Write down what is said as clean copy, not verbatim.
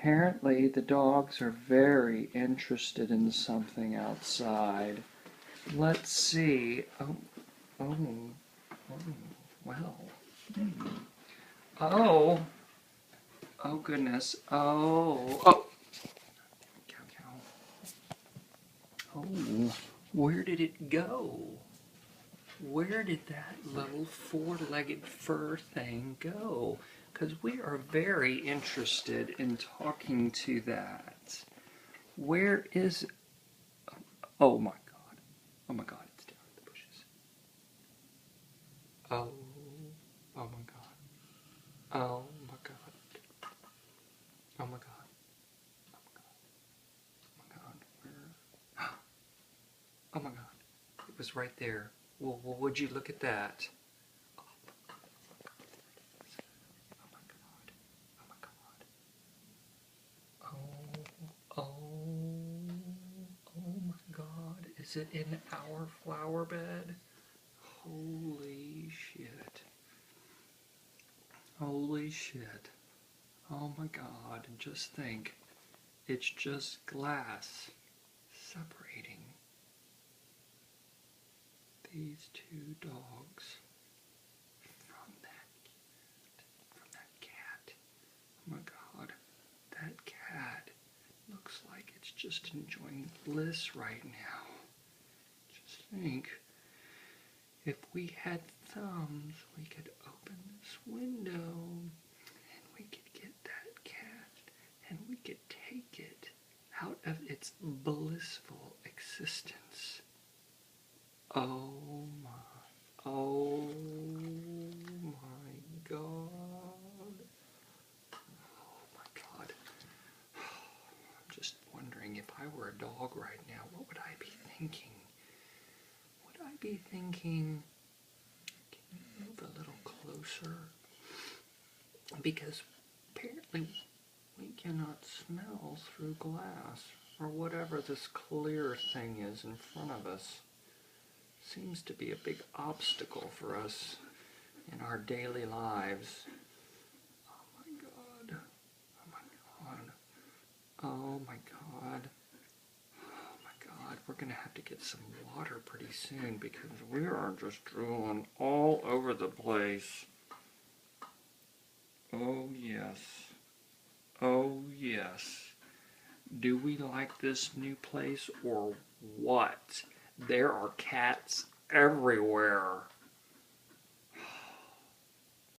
Apparently, the dogs are very interested in something outside. Let's see. Oh, oh, well. Oh, oh goodness. Oh. Cow, cow. Oh, where did it go? Where did that little four-legged fur thing go? Because we are very interested in talking to that. Where is it? Oh my God. Oh my God, it's down in the bushes. Oh, oh my God. Oh my God. Oh my God. Oh my God. Oh my God. Where? Oh my God. It was right there. Well, would you look at that? Oh my God. Oh my God. Oh, oh my God. Is it in our flower bed? Holy shit. Holy shit. Oh my God. And just think, it's just glass separating these two dogs from that cat. Oh my God. That cat looks like it's just enjoying bliss right now. Just think, if we had thumbs, we could open this window and we could get that cat and we could take it out of its blissful existence. Oh oh my God. Oh my God. I'm just wondering, if I were a dog right now, what would I be thinking? Would I be thinking, can you move a little closer? Because apparently we cannot smell through glass, or whatever this clear thing is in front of us. Seems to be a big obstacle for us in our daily lives. Oh my God. Oh my God. Oh my God. Oh my God. We're going to have to get some water pretty soon because we are just drooling all over the place. Oh yes. Oh yes. Do we like this new place or what? There are cats everywhere.